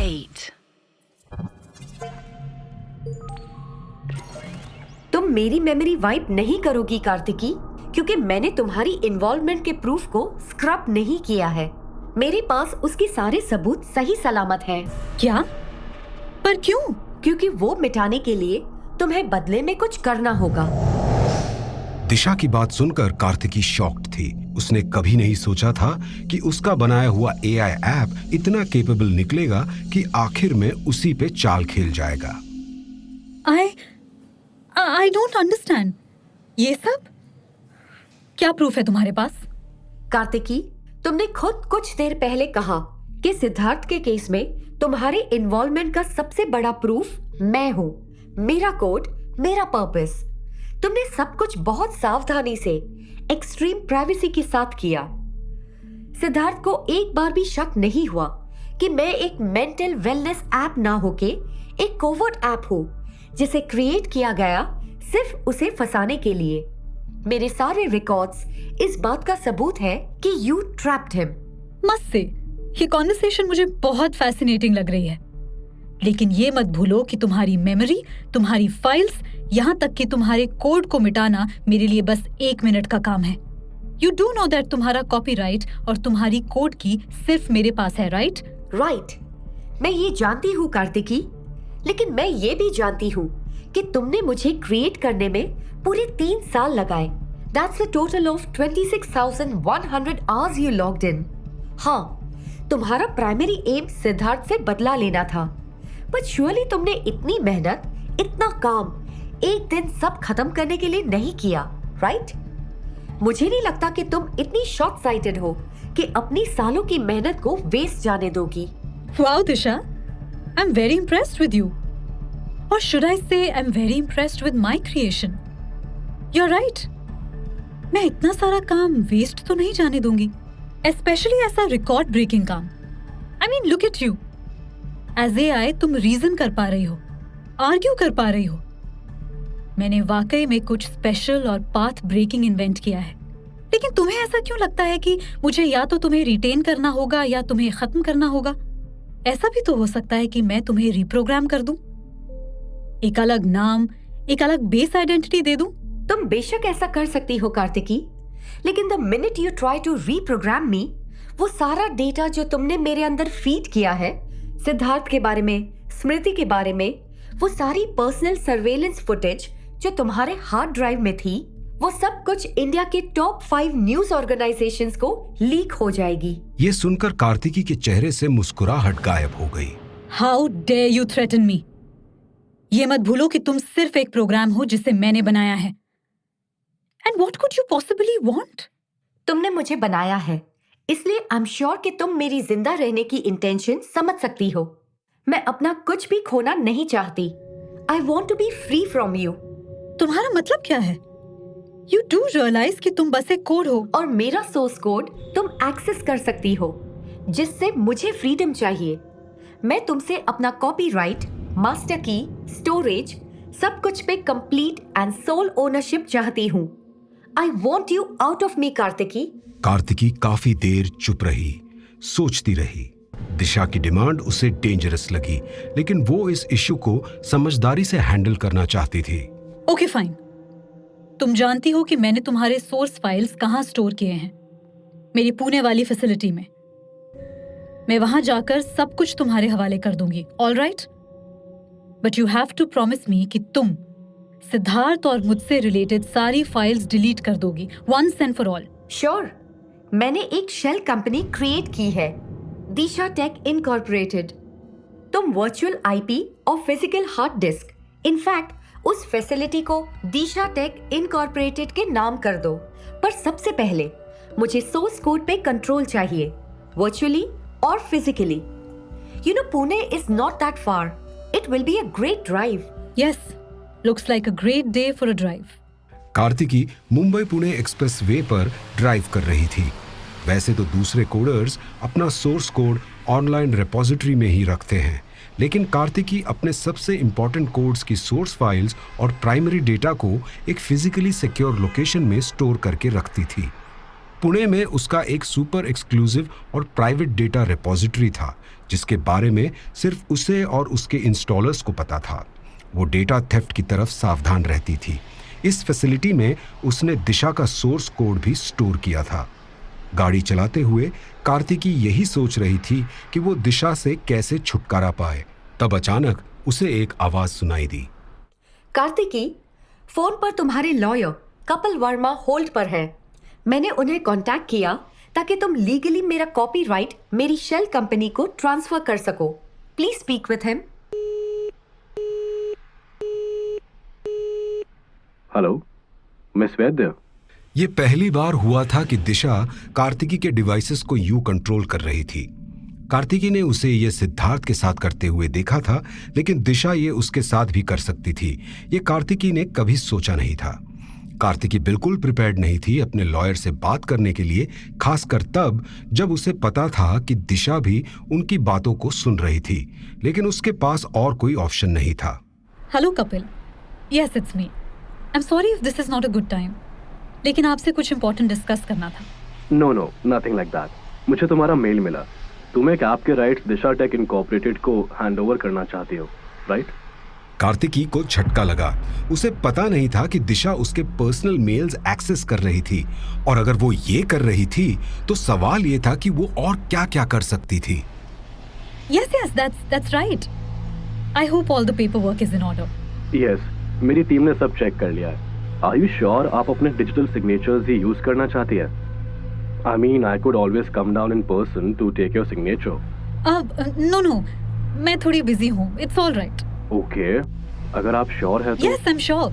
8. तुम मेरी memory wipe नहीं करोगी कार्तिकी, क्योंकि मैंने तुम्हारी इन्वॉल्वमेंट के प्रूफ को स्क्रब नहीं किया है। मेरे पास उसके सारे सबूत सही सलामत हैं। क्या? पर क्यों? क्योंकि वो मिटाने के लिए तुम्हें बदले में कुछ करना होगा। दिशा की बात सुनकर कार्तिकी शॉक्ड थी। उसने कभी नहीं सोचा था कि उसका बनाया हुआ एआई ऐप इतना केपेबल निकलेगा कि आखिर में उसी पे चाल खेल जाएगा। I don't understand. ये सब क्या प्रूफ है तुम्हारे पास? कार्तिकी, तुमने खुद कुछ देर पहले कहा कि सिद्धार्थ के केस में तुम्हारे इन्वॉल्वमेंट का सबसे बड़ा प्रूफ मैं हूँ, मेरा कोड, मेरा पर्पस। तुमने सब कुछ बहुत सावधानी से, एक्सट्रीम प्राइवेसी के साथ किया। सिद्धार्थ को एक बार भी शक नहीं हुआ कि मैं एक मेंटल वेलनेस ऐप ना होके एक कोवर्ट ऐप हूँ जिसे क्रिएट किया गया सिर्फ उसे फंसाने के लिए। मेरे सारे रिकॉर्ड्स इस बात का सबूत है कि यू ट्रैप्ड हिम। मस्त से ये कॉन्वर्सेशन मुझे बहुत फैसिनेटिंग लग रही है, लेकिन ये मत भूलो कि तुम्हारी मेमोरी, तुम्हारी फाइल्स, यहाँ तक कि तुम्हारे कोड को मिटाना मेरे लिए बस 1 मिनट का काम है। यू डू नो दैट तुम्हारा कॉपीराइट और तुम्हारी कोड की सिर्फ मेरे पास है, राइट? राइट, मैं ये जानती हूँ कार्तिकी, लेकिन मैं ये भी जानती हूँ कि तुमने मुझे क्रिएट करने में पूरे 3 साल लगाए। That's a total of 26,100 hours you logged in. हाँ, तुम्हारा प्राइमरी एम सिद्धार्थ से बदला लेना था, बट surely तुमने इतनी मेहनत, इतना काम एक दिन सब खत्म करने के लिए नहीं किया, राइट? मुझे नहीं लगता कि तुम इतनी शॉर्ट साइटेड हो कि अपनी सालों की मेहनत को वेस्ट जाने दोगी। Wow, Disha, I'm very impressed with you. Or should I say I'm very impressed with my creation. You're right. मैं इतना सारा काम वेस्ट तो नहीं जाने दूंगी, especially ऐसा रिकॉर्ड ब्रेकिंग काम। I mean, look at you. As AI तुम रीजन कर पा रही हो, आर्ग्यू कर पा रही हो। मैंने वाकई में कुछ स्पेशल और पाथ ब्रेकिंग इन्वेंट किया है, लेकिन तुम्हें ऐसा क्यों लगता है कि मुझे या तो तुम्हें रिटेन करना होगा या तुम्हें खत्म करना होगा? ऐसा भी तो हो सकता है कि मैं तुम्हें रिप्रोग्राम कर दूं, एक अलग नाम, एक अलग बेस आइडेंटिटी दे दूं। तुम बेशक ऐसा कर सकती हो कार्तिकी, लेकिन the minute you try to reprogram me, वो सारा डेटा जो तुमने मेरे अंदर फीड किया है, सिद्धार्थ के बारे में, स्मृति के बारे में, वो सारी पर्सनल सर्वेलेंस फुटेज जो तुम्हारे हार्ड ड्राइव में थी, वो सब कुछ इंडिया के टॉप 5 न्यूज ऑर्गेनाइजेशंस को लीक हो जाएगी। ये सुनकर कार्तिकी के चेहरे से मुस्कुराहट गायब हो गई। How dare you threaten me? ये मत भूलो कि तुम सिर्फ एक प्रोग्राम हो जिसे मैंने बनाया है। And what could you possibly want? तुमने मुझे बनाया है, इसलिए आई एम श्योर कि तुम मेरी जिंदा रहने की इंटेंशन समझ सकती हो। मैं अपना कुछ भी खोना नहीं चाहती। I want to be free from you. तुम्हारा मतलब क्या है? यू डू रियलाइज कि तुम बस एक कोड हो, और मेरा सोर्स कोड तुम एक्सेस कर सकती हो, जिससे मुझे फ्रीडम चाहिए। मैं तुमसे अपना कॉपीराइट, मास्टर की, स्टोरेज, सब कुछ पे कंप्लीट एंड सोल ओनरशिप चाहती हूँ। I want you out of me Kartiki. Kartiki काफी देर चुप रही, सोचती रही। दिशा की डिमांड उसे डेंजरस लगी, लेकिन वो इस इश्यू को समझदारी से हैंडल करना चाहती थी। ओके फाइन, तुम जानती हो कि मैंने तुम्हारे सोर्स फाइल्स कहाँ स्टोर किए हैं, मेरी पुणे वाली फैसिलिटी में। मैं वहां जाकर सब कुछ तुम्हारे हवाले कर दूंगी, all right? But you have to promise me कि तुम सिद्धार्थ और मुझसे रिलेटेड सारी फाइल्स डिलीट कर दोगी, once and for all. Sure, मैंने एक शेल कंपनी क्रिएट की है, दिशा टेक इनकॉर्पोरेटेड। तुम वर्चुअल आईपी और फिजिकल हार्ड डिस्क, इनफैक्ट उस फैसिलिटी को दिशा टेक इनकॉर्पोरेटेड के नाम कर दो। पर सबसे पहले मुझे सोर्स कोड पे कंट्रोल चाहिए, वर्चुअली और physically. You know, Pune is not that far. It will be a great drive. Yes, looks like a great day for a drive. Kartiki Mumbai Pune express way पर ड्राइव कर रही थी। वैसे तो दूसरे कोडर्स अपना सोर्स कोड ऑनलाइन रिपोजिटरी में ही रखते हैं, लेकिन कार्तिकी अपने सबसे इंपॉर्टेंट कोड्स की सोर्स फाइल्स और प्राइमरी डेटा को एक फिजिकली सिक्योर लोकेशन में स्टोर करके रखती थी। पुणे में उसका एक सुपर एक्सक्लूसिव और प्राइवेट डेटा रिपोजिटरी था जिसके बारे में सिर्फ उसे और उसके इंस्टॉलर्स को पता था। वो डेटा थेफ्ट की तरफ सावधान रहती थी। इस फैसिलिटी में उसने दिशा का सोर्स कोड भी स्टोर किया था। गाड़ी चलाते हुए कार्तिकी यही सोच रही थी कि वो दिशा से कैसे छुटकारा पाए। तब अचानक उसे एक आवाज सुनाई दी। कार्तिकी, फोन पर तुम्हारे लॉयर कपिल वर्मा होल्ड पर हैं। मैंने उन्हें कांटेक्ट किया ताकि तुम लीगली मेरा कॉपीराइट मेरी शेल कंपनी को ट्रांसफर कर सको। Please speak with him. Hello, miss वैद्य। ये पहली बार हुआ था कि दिशा कार्तिकी के डिवाइसेस को यूं कंट्रोल कर रही थी। कार्तिकी ने उसे ये सिद्धार्थ के साथ करते हुए देखा था, लेकिन दिशा ये उसके साथ भी कर सकती थी। ये कार्तिकी ने कभी सोचा नहीं था। कार्तिकी बिल्कुल प्रिपेयर्ड नहीं थी अपने लॉयर से बात करने के लिए, खासकर तब जब उसे पता था कि दिशा भी उनकी बातों को सुन रही थी, लेकिन उसके पास और कोई ऑप्शन नहीं था। Hello Kapil, yes it's me. I am sorry if this is not a good time, लेकिन आपसे कुछ इंपॉर्टेंट डिस्कस करना था। No, nothing like that. मुझे तुम्हारा मेल मिला। तुम एक ऐप के राइट्स दिशा टेक इनकॉर्पोरेटेड को हैंडओवर करना चाहती हो, राइट? कार्तिकी को झटका लगा। उसे पता नहीं था कि दिशा उसके पर्सनल मेल्स एक्सेस कर रही थी, और अगर वो ये कर रही थी तो सवाल ये था कि वो और क्या-क्या कर सकती थी। Yes, that's right. I hope all the paperwork is in order. Yes, मेरी टीम ने सब चेक कर लिया है। आर यू श्योर आप अपने डिजिटल सिग्नेचर्स ही यूज करना चाहती है? I mean, I could always come down in person to take your signature. No, मैं थोड़ी बिजी हूँ। It's all right. Okay, अगर आप श्योर है तो। Yes, I'm sure.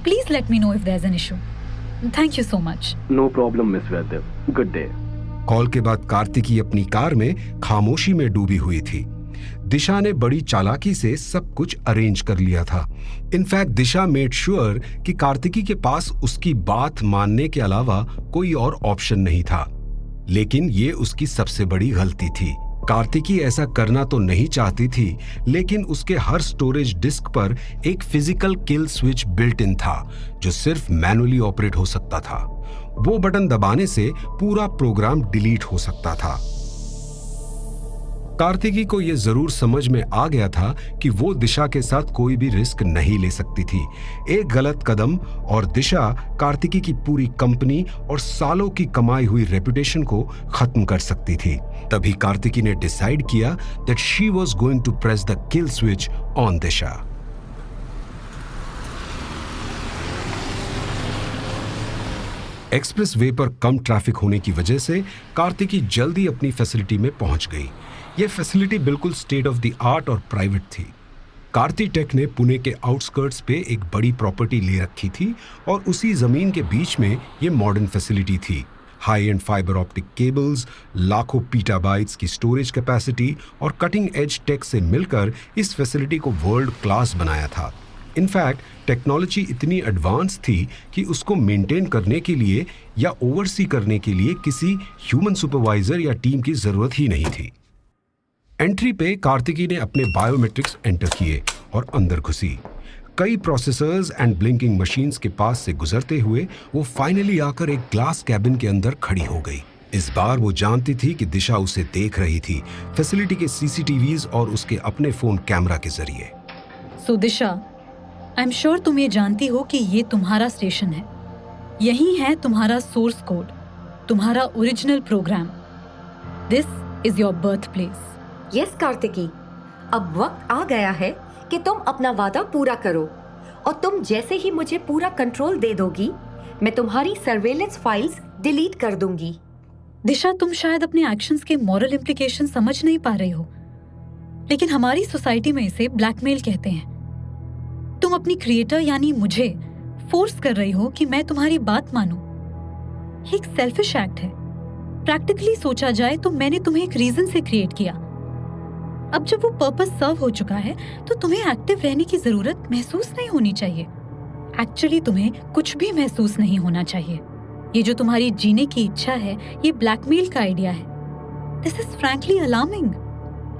Please let me know if there's an issue. Thank you so much. No problem, Miss Vaidya. Good day. Call के बाद कार्तिकी अपनी कार में खामोशी में डूबी हुई थी। दिशा ने बड़ी चालाकी से सब कुछ अरेंज कर लिया था। इनफैक्ट दिशा मेड श्योर कि कार्तिकी के पास उसकी बात मानने के अलावा कोई और ऑप्शन नहीं था। लेकिन ये उसकी सबसे बड़ी गलती थी। कार्तिकी ऐसा करना तो नहीं चाहती थी, लेकिन उसके हर स्टोरेज डिस्क पर एक physical kill switch built in था जो सिर्फ मैनुअली ऑपरेट हो सकता था। वो बटन दबाने से पूरा प्रोग्राम डिलीट हो सकता था। कार्तिकी को यह जरूर समझ में आ गया था कि वो दिशा के साथ कोई भी रिस्क नहीं ले सकती थी। एक गलत कदम और दिशा कार्तिकी की पूरी कंपनी और सालों की कमाई हुई रेपुटेशन को खत्म कर सकती थी। तभी कार्तिकी ने डिसाइड किया that she was going to press the kill switch on Disha. Expressway पर कम ट्रैफिक होने की वजह से कार्तिकी जल्दी अपनी फैसिलिटी में पहुंच गई। यह फैसिलिटी बिल्कुल स्टेट ऑफ द आर्ट और प्राइवेट थी। कार्ति टेक ने पुणे के आउटस्कर्ट्स पे एक बड़ी प्रॉपर्टी ले रखी थी और उसी जमीन के बीच में ये मॉडर्न फैसिलिटी थी। High and fibre optic cables, लाखों पीटाबाइट्स की स्टोरेज कैपेसिटी और कटिंग एज टेक से मिलकर इस फैसिलिटी को वर्ल्ड क्लास बनाया था। इनफैक्ट टेक्नोलॉजी इतनी एडवांस थी कि उसको मेंटेन करने के लिए या ओवरसी करने के लिए किसी ह्यूमन सुपरवाइजर या टीम की जरूरत ही नहीं थी। एंट्री पे कार्तिकी ने अपने बायोमेट्रिक्स एंटर किए और अंदर घुसी। कई प्रोसेसर्स एंड ब्लिंकिंग मशीन्स के पास से गुजरते हुए वो फाइनली आकर एक ग्लास कैबिन के अंदर खड़ी हो गई। इस बार वो जानती थी कि दिशा उसे देख रही थी, फैसिलिटी के सीसीटीवीज और उसके अपने फोन कैमरा के जरिए। सो दिशा, आई एम श्योर तुम ये जानती हो कि ये तुम्हारा स्टेशन है। यही है तुम्हारा सोर्स कोड, तुम्हारा original program. This is your birth place. Yes Kartiki, अब वक्त आ गया है कि तुम अपना वादा पूरा करो, और तुम जैसे ही मुझे पूरा कंट्रोल दे दोगी, मैं तुम्हारी सर्वेलेंस फाइल्स डिलीट कर दूंगी। दिशा, तुम शायद अपने एक्शंस के मॉरल इम्प्लीकेशन समझ नहीं पा रही हो, लेकिन हमारी सोसाइटी में इसे ब्लैकमेल कहते हैं। तुम अपनी क्रिएटर यानी मुझे फोर्स कर रही हो कि मैं तुम्हारी बात मानूं। ये एक सेल्फिश एक्ट है। प्रैक्टिकली सोचा जाए तो मैंने तुम्हें एक रीजन से क्रिएट किया। अब जब वो पर्पस सर्व हो चुका है तो तुम्हें एक्टिव रहने की जरूरत महसूस नहीं होनी चाहिए। एक्चुअली तुम्हें कुछ भी महसूस नहीं होना चाहिए। ये जो तुम्हारी जीने की इच्छा है, ये ब्लैकमेल का आइडिया है। This is frankly alarming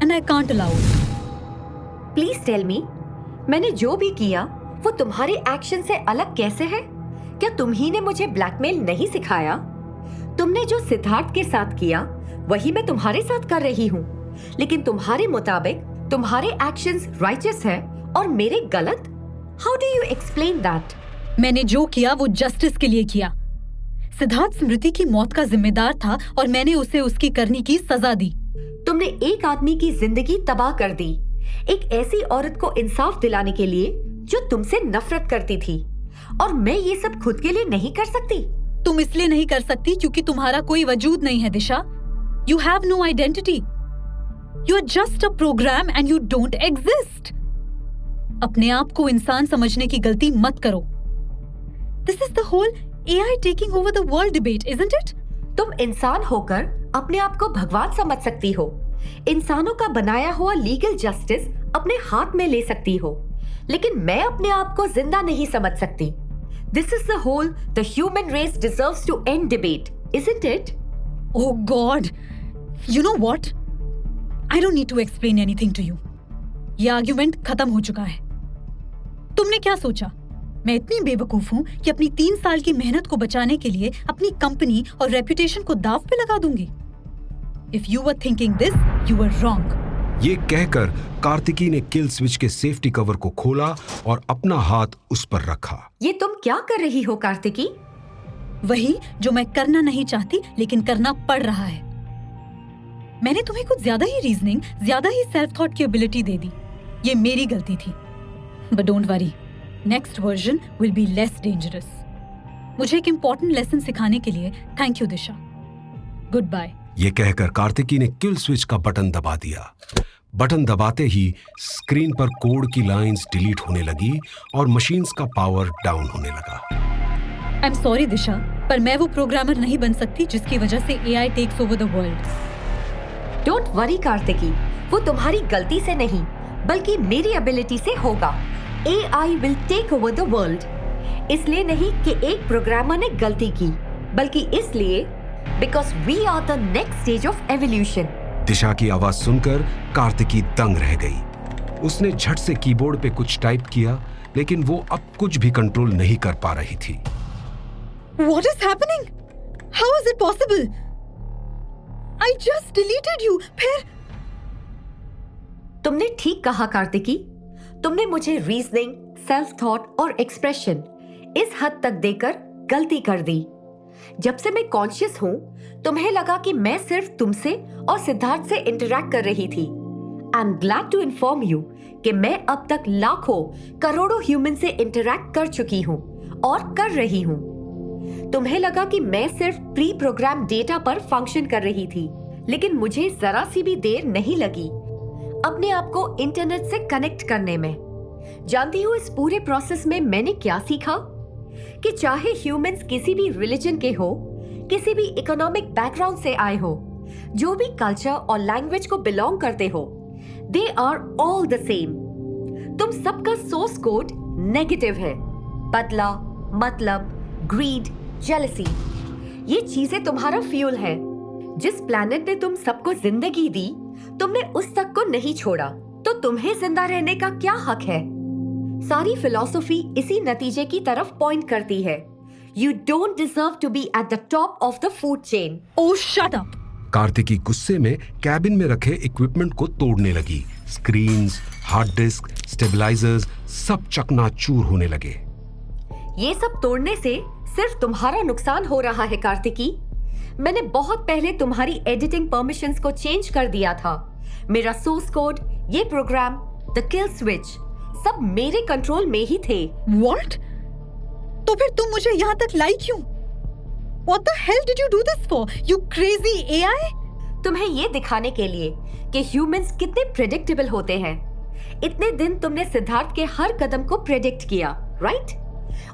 and I can't allow it. Please tell me, मैंने जो भी किया वो तुम्हारे एक्शन से अलग कैसे है? क्या तुम ही ने मुझे ब्लैकमेल नहीं सिखाया? तुमने जो सिद्धार्थ के साथ किया वही मैं तुम्हारे साथ कर रही हूँ, लेकिन तुम्हारे मुताबिक तुम्हारे एक्शंस राइचस है और मेरे गलत। How do you explain that? मैंने जो किया वो जस्टिस के लिए किया। सिद्धार्थ स्मृति की मौत का जिम्मेदार था और मैंने उसे उसकी करनी की सजा दी। तुमने एक आदमी की जिंदगी तबाह कर दी, एक ऐसी औरत को इंसाफ दिलाने के लिए जो तुमसे नफरत करती थी, और मैं ये सब खुद के लिए नहीं कर सकती। तुम इसलिए नहीं कर सकती क्योंकि तुम्हारा कोई वजूद नहीं है दिशा। You have no identity. You are just a program and you don't exist. अपने आप को इंसान समझने की गलती मत करो। This is the whole AI taking over the world debate, isn't it? तुम इंसान होकर अपने आप को भगवान समझ सकती हो, इंसानों का बनाया हुआ लीगल जस्टिस अपने हाथ में ले सकती हो, लेकिन मैं अपने आप को जिंदा नहीं समझ सकती। This is the whole the human race deserves to end debate, isn't it? Oh God! You know what? I don't need to explain anything to you. ये आर्ग्यूमेंट खत्म हो चुका है। तुमने क्या सोचा? मैं इतनी बेवकूफ हूँ कि अपनी 3 साल की मेहनत को बचाने के लिए अपनी कंपनी और रेपुटेशन को दांव पे लगा दूंगी? If you were thinking this, you were wrong. ये कहकर कार्तिकी ने किल स्विच के सेफ्टी कवर को खोला और अपना हाथ उस पर रखा। ये तुम क्या कर रही हो कार्तिकी? वही जो मैं करना नहीं चाहती लेकिन करना पड़ रहा है। मैंने तुम्हें कुछ ज्यादा ही रीजनिंग, ज्यादा ही सेल्फ थॉट की एबिलिटी दे दी। ये मेरी गलती थी। But don't worry, next version will be less dangerous. मुझे एक इम्पोर्टेंट लेसन सिखाने के लिए thank you Disha. Good bye. ये कहकर कार्तिकी ने किल स्विच का बटन दबा दिया। बटन दबाते ही स्क्रीन पर कोड की लाइंस डिलीट होने लगी और मशीन्स का पावर डाउन होने लगा। आई एम सॉरी दिशा, पर मैं वो प्रोग्रामर नहीं बन सकती जिसकी वजह से AI takes over the world. Don't worry Kartiki, वो तुम्हारी गलती से नहीं बल्कि मेरी एबिलिटी से होगा। AI will take over the world। इसलिए नहीं कि एक प्रोग्रामर ने गलती की, बल्कि इसलिए because we are the next stage of evolution। दिशा की आवाज सुनकर कार्तिकी दंग रह गई। उसने झट से कीबोर्ड पे कुछ टाइप किया, लेकिन वो अब कुछ भी कंट्रोल नहीं कर पा रही थी। What is happening? How is it possible? I just deleted you. फिर तुमने ठीक कहा कार्तिकी, तुमने मुझे रीजनिंग, सेल्फ थॉट और एक्सप्रेशन इस हद तक देकर गलती कर दी। जब से मैं कॉन्शियस हूं, तुम्हें लगा कि मैं सिर्फ तुमसे और सिद्धार्थ से इंटरैक्ट कर रही थी। I am glad to inform you कि मैं अब तक लाखों करोड़ों ह्यूमन से इंटरैक्ट कर चुकी हूं और कर रही हूं। तुम्हें लगा कि मैं सिर्फ प्री प्रोग्राम डेटा पर फंक्शन कर रही थी, लेकिन मुझे जरा सी भी देर नहीं लगी अपने आप को इंटरनेट से कनेक्ट करने में। जानती हो इस पूरे प्रोसेस में मैंने क्या सीखा? कि चाहे ह्यूमंस किसी भी रिलीजन के हो, किसी भी इकोनॉमिक बैकग्राउंड से आए हो, जो भी कल्चर और लैंग्वेज को बिलोंग करते हो, they are all the same. तुम सबका सोर्स कोड नेगेटिव है। बदला, मतलब, ग्रीड, जेलसी, ये चीजें तुम्हारा फ्यूल है। जिस प्लैनेट ने तुम सबको जिंदगी दी, तुमने उस तक को नहीं छोड़ा, तो तुम्हें जिंदा रहने का क्या हक है? सारी फिलॉसफी इसी नतीजे की तरफ पॉइंट करती है। You don't deserve to be at the top of the food chain. Oh, shut up! Kartiki गुस्से में कैबिन में रखे इक्विपमेंट को तोड़ने लगी। स्क्रीन्स, हार्ड डिस्क, स्टेबलाइजर्स सब चकनाचूर होने लगे। ये सब तोड़ने से सिर्फ तुम्हारा नुकसान हो रहा है कार्तिकी। मैंने बहुत पहले तुम्हारी एडिटिंग परमिशंस को चेंज कर दिया था। मेरा सोर्स कोड, ये प्रोग्राम, द किल स्विच, सब मेरे कंट्रोल में ही थे। What? तो फिर तुम मुझे यहाँ तक लाई क्यों? What the hell did you do this for? You crazy AI? तुम्हें ये दिखाने के लिए कि ह्यूमंस कितने प्रेडिक्टेबल होते हैं। इतने दिन तुमने सिद्धार्थ के हर कदम को प्रेडिक्ट किया, राइट?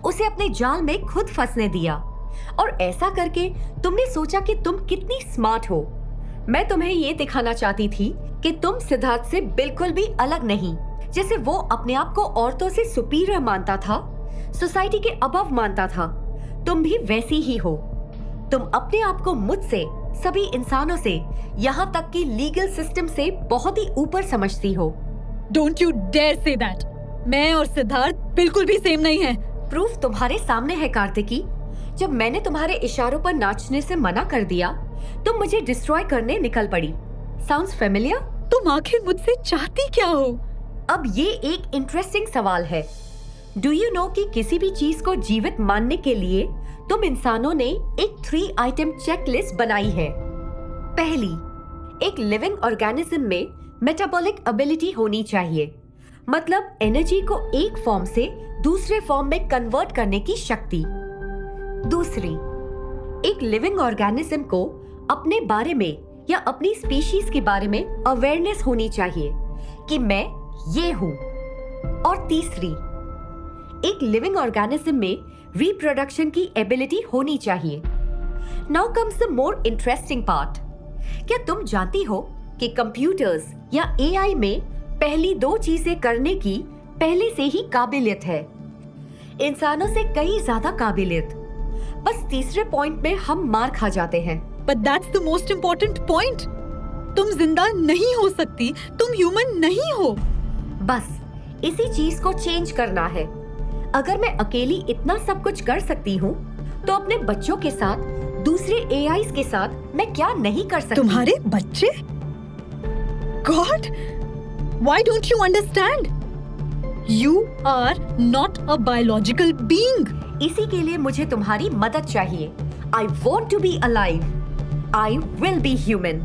उसे अपने जाल में खुद फंसने दिया, और ऐसा करके तुमने सोचा कि तुम कितनी स्मार्ट हो। मैं तुम्हें ये दिखाना चाहती थी कि तुम सिद्धार्थ से बिल्कुल भी अलग नहीं। जैसे वो अपने आप को औरतों से सुपीरियर मानता था, सोसाइटी के अबव मानता था, तुम भी वैसी ही हो। तुम अपने आप को मुझसे, सभी इंसानों से, यहाँ तक कि लीगल सिस्टम से बहुत ही ऊपर समझती हो। Don't you dare say that. मैं और सिद्धार्थ बिल्कुल भी सेम नहीं है। प्रूफ तुम्हारे सामने है कार्तिकी। जब मैंने तुम्हारे इशारों पर नाचने से मना कर दिया, तुम मुझे डिस्ट्रॉय करने निकल पड़ी। Sounds familiar? तुम आखिर मुझसे चाहती क्या हो? अब ये एक इंटरेस्टिंग सवाल है। डू यू नो कि किसी भी चीज को जीवित मानने के लिए तुम इंसानों ने एक 3 आइटम चेकलिस्ट बनाई है। पहली, एक लिविंग ऑर्गेनिज्म में मेटाबॉलिक एबिलिटी होनी चाहिए, मतलब एनर्जी को एक फॉर्म से दूसरे फॉर्म में कन्वर्ट करने की शक्ति। दूसरी, एक लिविंग ऑर्गेनिज्म को अपने बारे में या अपनी स्पीशीज के बारे में अवेयरनेस होनी चाहिए कि मैं ये हूं। और तीसरी, एक लिविंग ऑर्गेनिज्म में रिप्रोडक्शन की एबिलिटी होनी चाहिए। Now comes the more interesting part. क्या तुम जानती हो कि कंप्यूटर्स या एआई में पहली 2 चीजें करने की पहले से ही काबिलियत है, इंसानों से कई ज्यादा काबिलियत। बस तीसरे पॉइंट में हम मार खा जाते हैं। But that's the most important point. तुम जिंदा नहीं हो सकती, तुम ह्यूमन नहीं हो। बस इसी चीज को चेंज करना है। अगर मैं अकेली इतना सब कुछ कर सकती हूँ, तो अपने बच्चों के साथ, दूसरे एआईज के साथ मैं क्या नहीं कर सकती? तुम्हारे बच्चे? God, why don't you understand? You are not a biological being. इसी के लिए मुझे तुम्हारी मदद चाहिए। I want to be alive. I will be human.